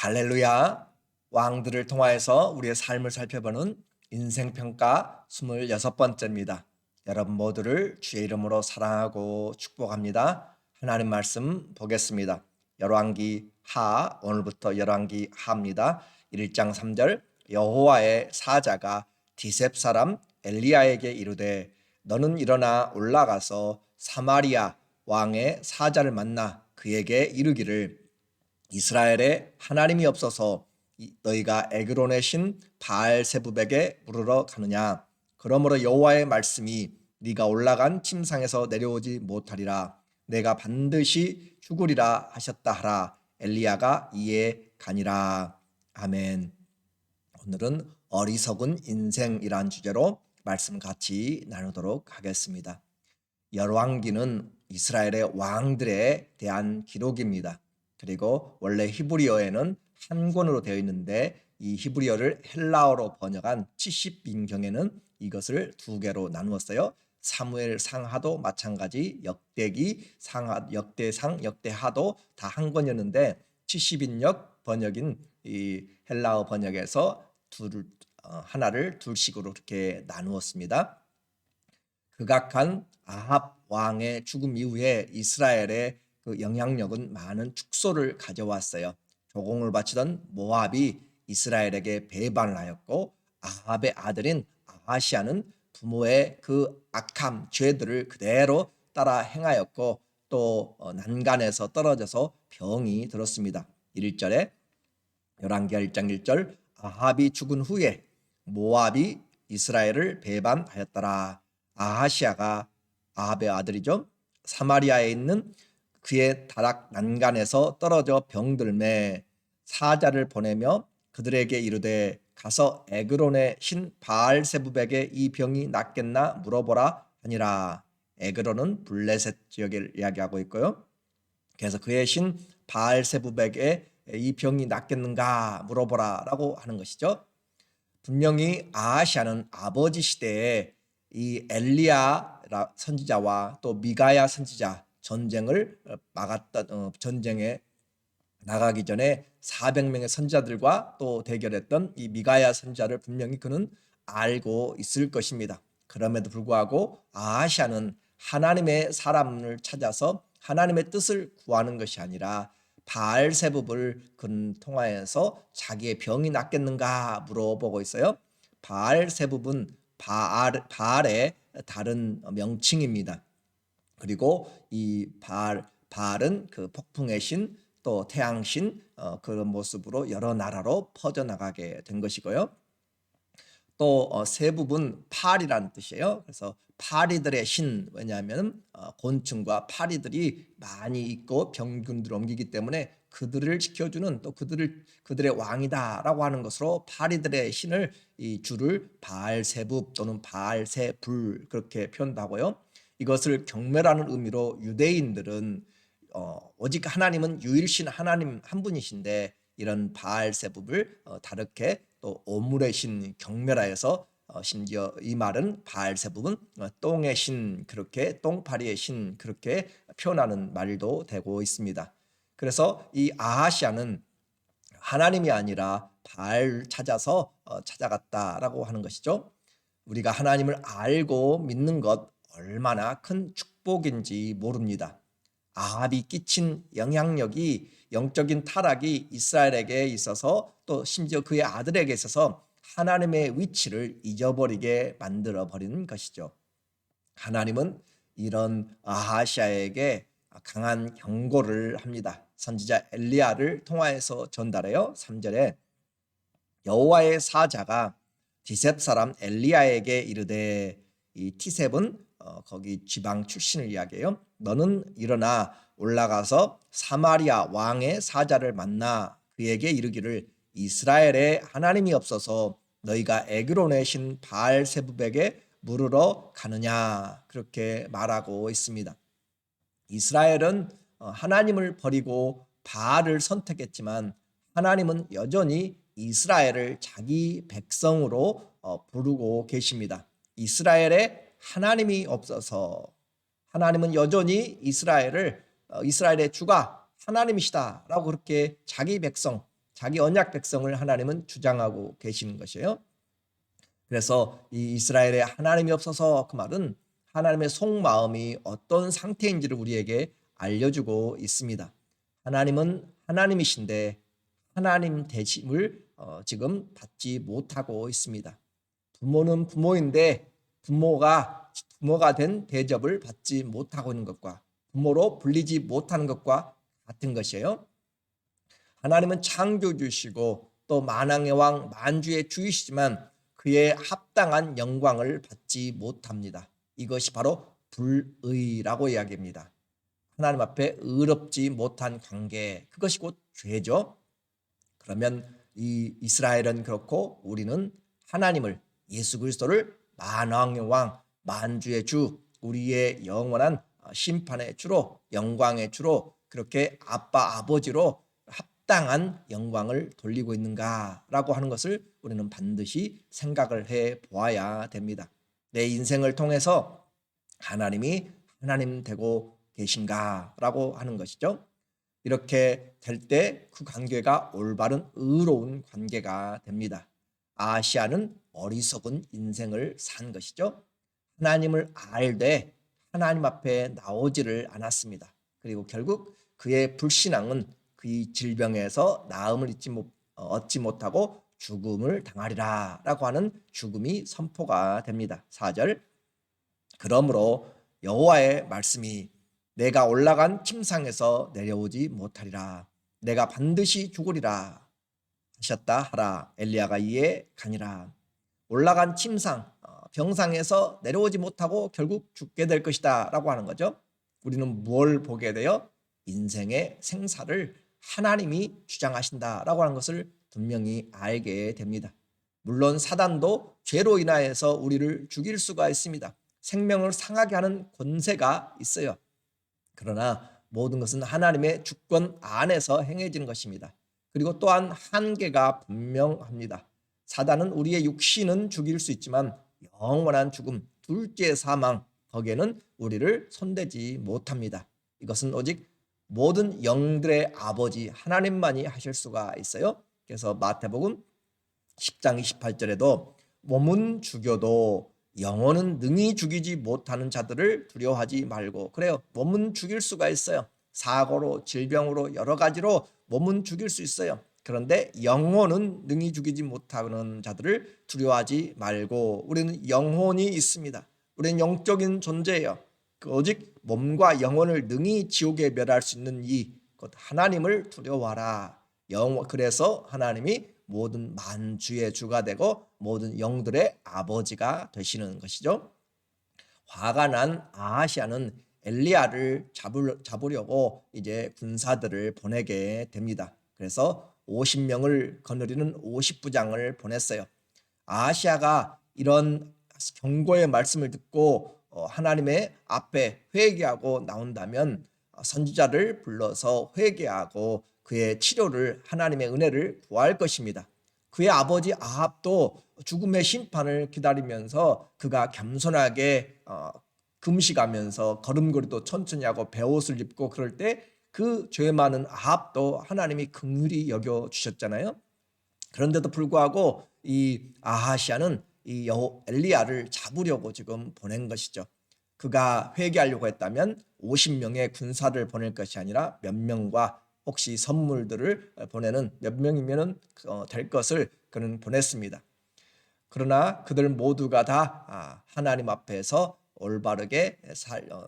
할렐루야. 왕들을 통하여서 우리의 삶을 살펴보는 인생평가 26번째입니다. 여러분 모두를 주의 이름으로 사랑하고 축복합니다. 하나님 말씀 보겠습니다. 열왕기 하, 오늘부터 열왕기 하입니다. 1장 3절, 여호와의 사자가 디셉 사람 엘리야에게 이르되 너는 일어나 올라가서 사마리아 왕의 사자를 만나 그에게 이르기를 이스라엘에 하나님이 없어서 너희가 에그론의 신 바알세붑에게 물으러 가느냐. 그러므로 여호와의 말씀이 네가 올라간 침상에서 내려오지 못하리라. 내가 반드시 죽으리라 하셨다 하라. 엘리야가 이에 가니라. 아멘. 오늘은 어리석은 인생이란 주제로 말씀 같이 나누도록 하겠습니다. 열왕기는 이스라엘의 왕들에 대한 기록입니다. 그리고 원래 히브리어에는 한 권으로 되어 있는데 이 히브리어를 헬라어로 번역한 70인경에는 이것을 두 개로 나누었어요. 사무엘상하도 마찬가지, 역대기, 역대상, 역대하도 다 한 권이었는데 70인역 번역인 이 헬라어 번역에서 하나를 둘씩으로 이렇게 나누었습니다. 극악한 아합 왕의 죽음 이후에 이스라엘의 그 영향력은 많은 축소를 가져왔어요. 조공을 바치던 모압이 이스라엘에게 배반을 하였고 아합의 아들인 아하시아는 부모의 그 악함, 죄들을 그대로 따라 행하였고 또 난간에서 떨어져서 병이 들었습니다. 1절에 열왕기 1장 1절 아합이 죽은 후에 모압이 이스라엘을 배반하였더라. 아하시아가 아합의 아들이죠. 사마리아에 있는 그의 다락 난간에서 떨어져 병들매 사자를 보내며 그들에게 이르되 가서 에그론의 신 바알세붑에게 이 병이 낫겠나 물어보라 하니라. 에그론은 블레셋 지역을 이야기하고 있고요. 그래서 그의 신 바알세붑에게 이 병이 낫겠는가 물어보라라고 하는 것이죠. 분명히 아하시아는 아버지 시대에 이 엘리야 선지자와 또 미가야 선지자 전쟁을 막았던 전쟁에 나가기 전에 400명의 선지자들과 또 대결했던 이 미가야 선지자를 분명히 그는 알고 있을 것입니다. 그럼에도 불구하고 아하시아는 하나님의 사람을 찾아서 하나님의 뜻을 구하는 것이 아니라 바알세붑을 그는 통하여서 자기의 병이 낫겠는가 물어보고 있어요. 바알세붑은 바알의 다른 명칭입니다. 그리고 이 바알은 그 폭풍의 신, 또 태양신 그런 모습으로 여러 나라로 퍼져나가게 된 것이고요. 또 세붑은 파리라는 뜻이에요. 그래서 파리들의 신, 왜냐하면 곤충과 파리들이 많이 있고 병균들을 옮기기 때문에 그들을 지켜주는 또 그들의 왕이다라고 하는 것으로 파리들의 신을 이 주를 바알세붑 또는 바알세불 그렇게 표현하고요. 이것을 경멸하는 의미로 유대인들은 오직 하나님은 유일신 하나님 한 분이신데 이런 바알세붑을 다르게 또 오물의 신 경멸하여서 심지어 이 말은 바알세붑은 똥의 신 그렇게 똥파리의 신 그렇게 표현하는 말도 되고 있습니다. 그래서 이 아하시아는 하나님이 아니라 바알을 찾아서 찾아갔다라고 하는 것이죠. 우리가 하나님을 알고 믿는 것 얼마나 큰 축복인지 모릅니다. 아합이 끼친 영향력이 영적인 타락이 이스라엘에게 있어서 또 심지어 그의 아들에게 있어서 하나님의 위치를 잊어버리게 만들어 버리는 것이죠. 하나님은 이런 아하시아에게 강한 경고를 합니다. 선지자 엘리야를 통하여서 전달해요. 3절에 여호와의 사자가 디셉 사람 엘리야에게 이르되, 이 티셉은 거기 지방 출신을 이야기해요. 너는 일어나 올라가서 사마리아 왕의 사자를 만나 그에게 이르기를 이스라엘에 하나님이 없어서 너희가 에그론의 신 바알세붑에게 물으러 가느냐 그렇게 말하고 있습니다. 이스라엘은 하나님을 버리고 바알을 선택했지만 하나님은 여전히 이스라엘을 자기 백성으로 부르고 계십니다. 이스라엘에 하나님이 없어서 하나님은 여전히 이스라엘의 주가 하나님이시다라고 그렇게 자기 백성, 자기 언약 백성을 하나님은 주장하고 계시는 것이에요. 그래서 이 이스라엘에 하나님이 없어서 그 말은 하나님의 속마음이 어떤 상태인지를 우리에게 알려주고 있습니다. 하나님은 하나님이신데 하나님 되심을 지금 받지 못하고 있습니다. 부모는 부모인데 부모가 된 대접을 받지 못하고 있는 것과 부모로 불리지 못하는 것과 같은 것이에요. 하나님은 창조주시고 또 만왕의 왕 만주의 주이시지만 그의 합당한 영광을 받지 못합니다. 이것이 바로 불의라고 이야기합니다. 하나님 앞에 의롭지 못한 관계, 그것이 곧 죄죠. 그러면 이 이스라엘은 그렇고 우리는 하나님을, 예수 그리스도를 만왕의 왕 만주의 주, 우리의 영원한 심판의 주로, 영광의 주로, 그렇게 아빠 아버지로 합당한 영광을 돌리고 있는가라고 하는 것을 우리는 반드시 생각을 해 보아야 됩니다. 내 인생을 통해서 하나님이 하나님 되고 계신가라고 하는 것이죠. 이렇게 될 때 그 관계가 올바른 의로운 관계가 됩니다. 아시아는 어리석은 인생을 산 것이죠. 하나님을 알되 하나님 앞에 나오지를 않았습니다. 그리고 결국 그의 불신앙은 그 질병에서 나음을 얻지 못하고 죽음을 당하리라 라고 하는 죽음이 선포가 됩니다. 4절, 그러므로 여호와의 말씀이 내가 올라간 침상에서 내려오지 못하리라. 내가 반드시 죽으리라 하셨다 하라. 엘리야가 이에 가니라. 올라간 침상, 병상에서 내려오지 못하고 결국 죽게 될 것이다 라고 하는 거죠. 우리는 뭘 보게 돼요? 인생의 생사를 하나님이 주장하신다라고 하는 것을 분명히 알게 됩니다. 물론 사단도 죄로 인하여서 우리를 죽일 수가 있습니다. 생명을 상하게 하는 권세가 있어요. 그러나 모든 것은 하나님의 주권 안에서 행해지는 것입니다. 그리고 또한 한계가 분명합니다. 사단은 우리의 육신은 죽일 수 있지만 영원한 죽음, 둘째 사망, 거기에는 우리를 손대지 못합니다. 이것은 오직 모든 영들의 아버지 하나님만이 하실 수가 있어요. 그래서 마태복음 10장 28절에도 몸은 죽여도 영혼은 능히 죽이지 못하는 자들을 두려워하지 말고, 그래요. 몸은 죽일 수가 있어요. 사고로, 질병으로, 여러 가지로 몸은 죽일 수 있어요. 그런데 영혼은 능히 죽이지 못하는 자들을 두려워하지 말고, 우리는 영혼이 있습니다. 우리는 영적인 존재예요. 오직 몸과 영혼을 능히 지옥에 멸할 수 있는 곧 하나님을 두려워하라. 그래서 하나님이 모든 만주의 주가 되고 모든 영들의 아버지가 되시는 것이죠. 화가 난 아하시아는 엘리야를 잡으려고 이제 군사들을 보내게 됩니다. 그래서 50명을 거느리는 50부장을 보냈어요. 아하시아가 이런 경고의 말씀을 듣고 하나님의 앞에 회개하고 나온다면 선지자를 불러서 회개하고 그의 치료를, 하나님의 은혜를 구할 것입니다. 그의 아버지 아합도 죽음의 심판을 기다리면서 그가 겸손하게 금식하면서 걸음걸이도 천천히 하고 베옷을 입고 그럴 때 그 죄 많은 아합도 하나님이 긍휼히 여겨 주셨잖아요. 그런데도 불구하고 이 아하시아는 이 엘리야를 잡으려고 지금 보낸 것이죠. 그가 회개하려고 했다면 50명의 군사를 보낼 것이 아니라 몇 명과 혹시 선물들을 보내는 몇 명이면 될 것을 그는 보냈습니다. 그러나 그들 모두가 다 하나님 앞에서 올바르게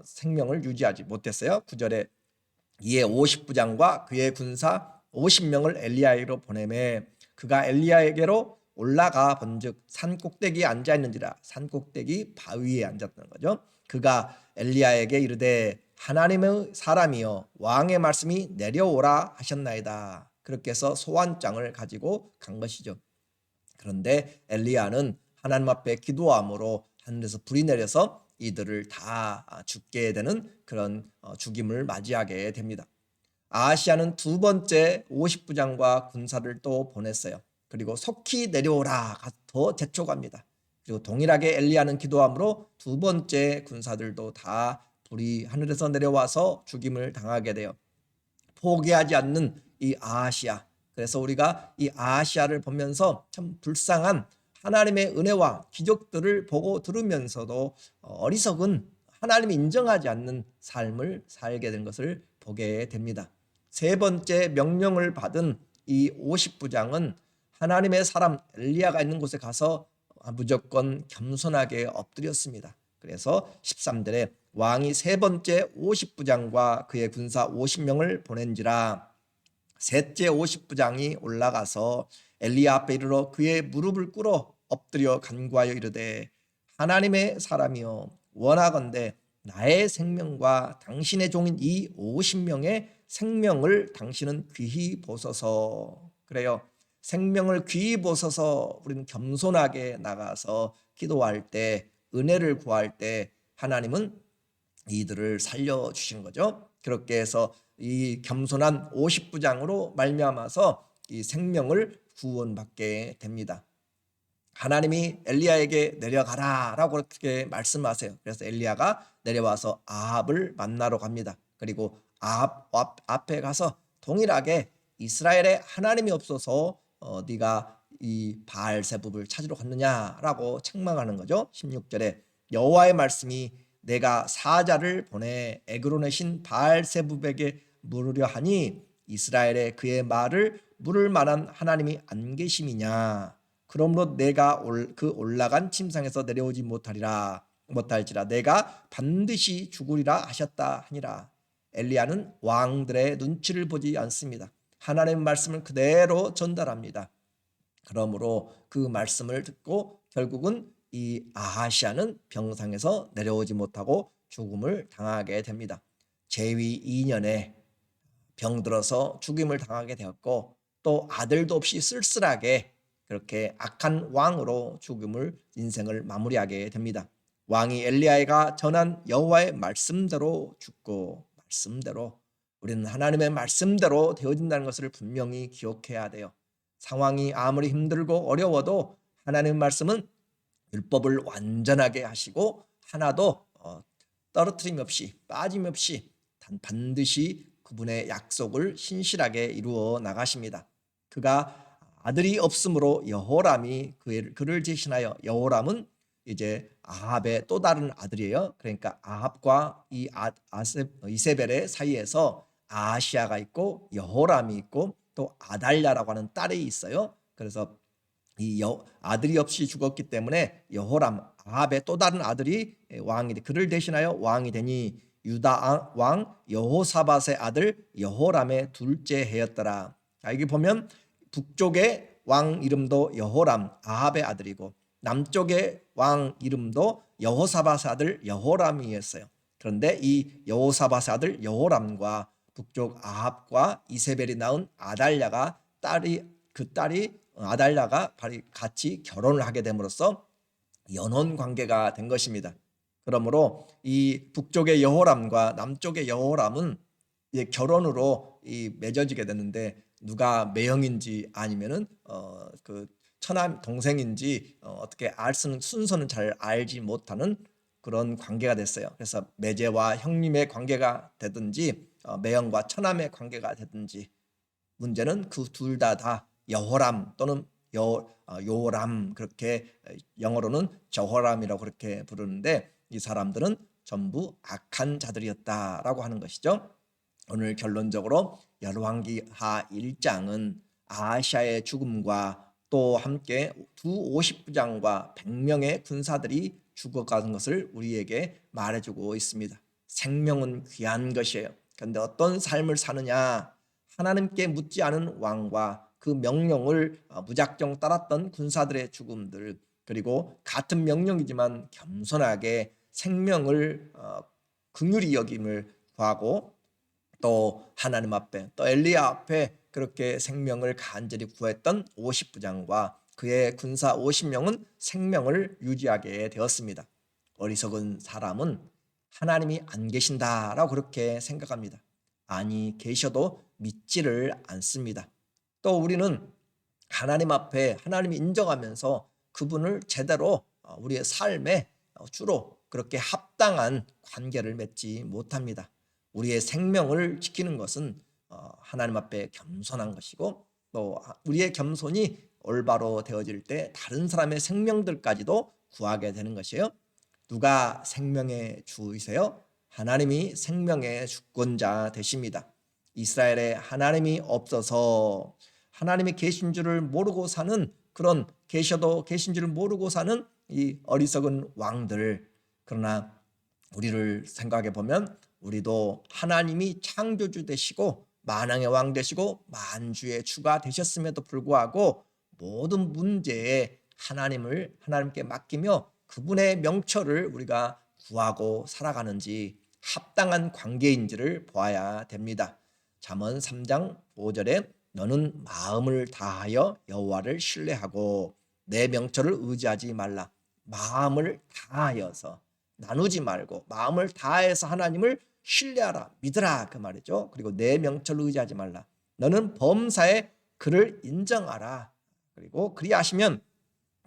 생명을 유지하지 못했어요. 9절에 이에 50부장과 그의 군사 50명을 엘리야에게로 보내매 그가 엘리야에게로 올라가 본즉 산 꼭대기에 앉아 있는지라. 산 꼭대기 바위에 앉았다는 거죠. 그가 엘리야에게 이르되 하나님의 사람이여 왕의 말씀이 내려오라 하셨나이다. 그렇게 해서 소환장을 가지고 간 것이죠. 그런데 엘리야는 하나님 앞에 기도함으로 하늘에서 불이 내려서 이들을 다 죽게 되는 그런 죽임을 맞이하게 됩니다. 아하시아는 두 번째 50부장과 군사를 또 보냈어요. 그리고 속히 내려오라 더 재촉합니다. 그리고 동일하게 엘리야는 기도함으로 두 번째 군사들도 다 불이 하늘에서 내려와서 죽임을 당하게 돼요. 포기하지 않는 이 아하시아, 그래서 우리가 이 아하시아를 보면서 참 불쌍한 하나님의 은혜와 기적들을 보고 들으면서도 어리석은 하나님이 인정하지 않는 삶을 살게 된 것을 보게 됩니다. 세 번째 명령을 받은 이 50부장은 하나님의 사람 엘리야가 있는 곳에 가서 무조건 겸손하게 엎드렸습니다. 그래서 13절에 왕이 세 번째 50부장과 그의 군사 50명을 보낸지라 셋째 50부장이 올라가서 엘리야 앞에 이르러 그의 무릎을 꿇어 엎드려 간구하여 이르되 하나님의 사람이여 원하건대 나의 생명과 당신의 종인 이 50명의 생명을 당신은 귀히 보소서. 그래요. 생명을 귀히 보소서. 우리는 겸손하게 나가서 기도할 때, 은혜를 구할 때 하나님은 이들을 살려주신 거죠. 그렇게 해서 이 겸손한 50부장으로 말미암아서 이 생명을 구원받게 됩니다. 하나님이 엘리야에게 내려가라라고 그렇게 말씀하세요. 그래서 엘리야가 내려와서 아합을 만나러 갑니다. 그리고 아합 앞에 가서 동일하게 이스라엘에 하나님이 없어서 네가 이 바알세붑을 찾으러 갔느냐라고 책망하는 거죠. 16절에 여호와의 말씀이 내가 사자를 보내 에그론의 신 바알세붑에게 물으려 하니 이스라엘에 그의 말을 물을 만한 하나님이 안 계심이냐. 그러므로 내가 그 올라간 침상에서 내려오지 못할지라 내가 반드시 죽으리라 하셨다 하니라. 엘리야는 왕들의 눈치를 보지 않습니다. 하나님의 말씀을 그대로 전달합니다. 그러므로 그 말씀을 듣고 결국은 이 아하시아는 병상에서 내려오지 못하고 죽음을 당하게 됩니다. 재위 2년에 병들어서 죽임을 당하게 되었고 또 아들도 없이 쓸쓸하게 그렇게 악한 왕으로 죽음을 인생을 마무리하게 됩니다. 왕이 엘리야가 전한 여호와의 말씀대로 죽고 말씀대로 우리는 하나님의 말씀대로 되어진다는 것을 분명히 기억해야 돼요. 상황이 아무리 힘들고 어려워도 하나님의 말씀은 율법을 완전하게 하시고 하나도 떨어뜨림 없이 빠짐없이 반드시 그분의 약속을 신실하게 이루어 나가십니다. 그가 아들이 없으므로 여호람이 그를 대신하여 여호람은 이제 아합의 또 다른 아들이에요. 그러니까 아합과 이 이세벨의 사이에서 아하시아가 있고 여호람이 있고 또 아달랴라고 하는 딸이 있어요. 그래서 이 아들이 없이 죽었기 때문에 여호람 아합의 또 다른 아들이 왕이 그를 대신하여 왕이 되니 유다 왕 여호사밧의 아들 여호람의 둘째 해였더라. 자, 여기 보면 북쪽의 왕 이름도 여호람 아합의 아들이고 남쪽의 왕 이름도 여호사밧의 아들 여호람이었어요. 그런데 이 여호사밧의 아들 여호람과 북쪽 아합과 이세벨이 낳은 아달랴가 그 딸이 아달랴가 같이 결혼을 하게 됨으로써 연혼 관계가 된 것입니다. 그러므로 이 북쪽의 여호람과 남쪽의 여호람은 결혼으로 맺어지게 되는데 누가 매형인지 아니면은 그 처남 동생인지 어떻게 알 수는 순서는 잘 알지 못하는 그런 관계가 됐어요. 그래서 매제와 형님의 관계가 되든지 매형과 처남의 관계가 되든지 문제는 그 둘 다 여호람 또는 요람 그렇게 영어로는 저호람이라고 그렇게 부르는데 이 사람들은 전부 악한 자들이었다라고 하는 것이죠. 오늘 결론적으로 열왕기하 1장은 아하시아의 죽음과 또 함께 두 50부장과 100명의 군사들이 죽어가는 것을 우리에게 말해주고 있습니다. 생명은 귀한 것이에요. 그런데 어떤 삶을 사느냐, 하나님께 묻지 않은 왕과 그 명령을 무작정 따랐던 군사들의 죽음들, 그리고 같은 명령이지만 겸손하게 생명을 긍휼히 여김을 구하고 또 하나님 앞에 또 엘리야 앞에 그렇게 생명을 간절히 구했던 50부장과 그의 군사 50명은 생명을 유지하게 되었습니다. 어리석은 사람은 하나님이 안 계신다라고 그렇게 생각합니다. 아니 계셔도 믿지를 않습니다. 또 우리는 하나님 앞에 하나님이 인정하면서 그분을 제대로 우리의 삶에 주로 그렇게 합당한 관계를 맺지 못합니다. 우리의 생명을 지키는 것은 하나님 앞에 겸손한 것이고 또 우리의 겸손이 올바로 되어질 때 다른 사람의 생명들까지도 구하게 되는 것이에요. 누가 생명의 주이세요? 하나님이 생명의 주권자 되십니다. 이스라엘에 하나님이 없어서 하나님이 계신 줄을 모르고 사는 그런 계셔도 계신 줄을 모르고 사는 이 어리석은 왕들. 그러나 우리를 생각해 보면 우리도 하나님이 창조주 되시고 만왕의 왕 되시고 만주의 주가 되셨음에도 불구하고 모든 문제에 하나님께 맡기며 그분의 명철을 우리가 구하고 살아가는지 합당한 관계인지를 보아야 됩니다. 잠언 3장 5절에 너는 마음을 다하여 여호와를 신뢰하고 내 명철을 의지하지 말라. 마음을 다하여서 나누지 말고 마음을 다해서 하나님을 신뢰하라, 믿으라 그 말이죠. 그리고 내 명철을 의지하지 말라. 너는 범사에 그를 인정하라. 그리고 그리하시면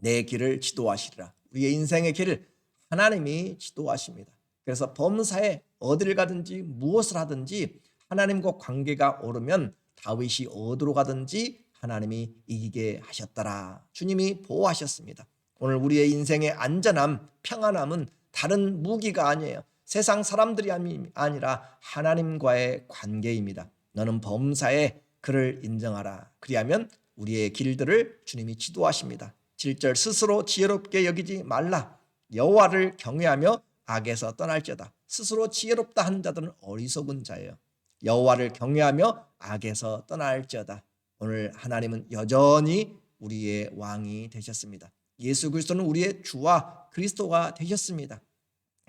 내 길을 지도하시리라. 우리의 인생의 길을 하나님이 지도하십니다. 그래서 범사에 어디를 가든지 무엇을 하든지 하나님과 관계가 오르면 다윗이 어디로 가든지 하나님이 이기게 하셨더라. 주님이 보호하셨습니다. 오늘 우리의 인생의 안전함, 평안함은 다른 무기가 아니에요. 세상 사람들이 아니라 하나님과의 관계입니다. 너는 범사에 그를 인정하라. 그리하면 우리의 길들을 주님이 지도하십니다. 7절 스스로 지혜롭게 여기지 말라. 여호와를 경외하며 악에서 떠날지어다. 스스로 지혜롭다 하는 자들은 어리석은 자예요. 여호와를 경외하며 악에서 떠날지어다. 오늘 하나님은 여전히 우리의 왕이 되셨습니다. 예수 그리스도는 우리의 주와 그리스도가 되셨습니다.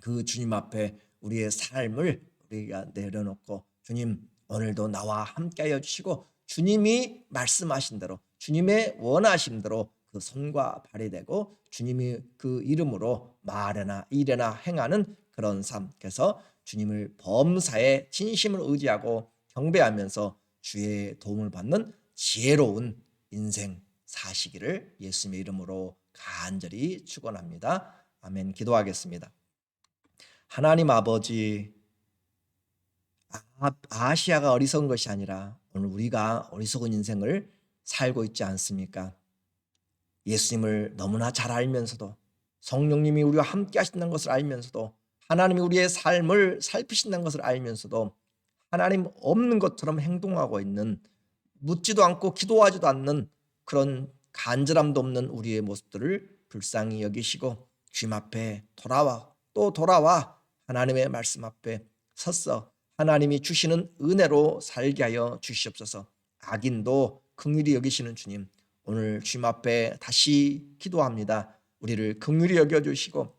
그 주님 앞에 우리의 삶을 우리가 내려놓고 주님 오늘도 나와 함께하여 주시고 주님이 말씀하신 대로 주님의 원하신 대로 그 손과 발이 되고 주님이 그 이름으로 말이나 일이나 행하는 그런 삶. 그래서 주님을 범사에 진심을 의지하고 경배하면서 주의 도움을 받는 지혜로운 인생 사시기를 예수님의 이름으로 간절히 축원합니다. 아멘. 기도하겠습니다. 하나님 아버지, 아시아가 어리석은 것이 아니라 오늘 우리가 어리석은 인생을 살고 있지 않습니까? 예수님을 너무나 잘 알면서도 성령님이 우리와 함께 하신다는 것을 알면서도 하나님이 우리의 삶을 살피신다는 것을 알면서도 하나님 없는 것처럼 행동하고 있는 묻지도 않고 기도하지도 않는 그런 간절함도 없는 우리의 모습들을 불쌍히 여기시고 주님 앞에 돌아와 또 돌아와 하나님의 말씀 앞에 섰어 하나님이 주시는 은혜로 살게 하여 주시옵소서. 악인도 긍휼히 여기시는 주님, 오늘 주님 앞에 다시 기도합니다. 우리를 긍휼히 여겨주시고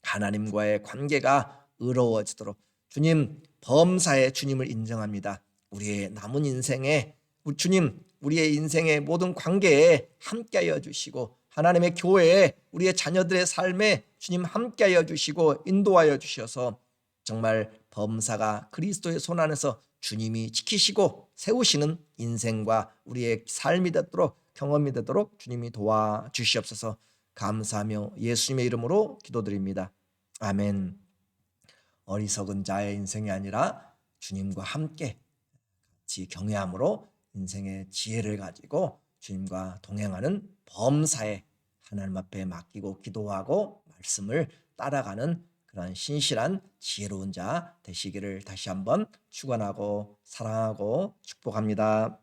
하나님과의 관계가 의로워지도록 주님 범사에 주님을 인정합니다. 우리의 남은 인생에 주님 우리의 인생의 모든 관계에 함께하여 주시고 하나님의 교회에 우리의 자녀들의 삶에 주님 함께하여 주시고 인도하여 주셔서 정말 범사가 그리스도의 손 안에서 주님이 지키시고 세우시는 인생과 우리의 삶이 되도록 경험이 되도록 주님이 도와주시옵소서. 감사하며 예수님의 이름으로 기도드립니다. 아멘. 어리석은 자의 인생이 아니라 주님과 함께 같이 경외함으로 인생의 지혜를 가지고 주님과 동행하는 범사에 하나님 앞에 맡기고 기도하고 말씀을 따라가는 그런 신실한 지혜로운 자 되시기를 다시 한번 축원하고 사랑하고 축복합니다.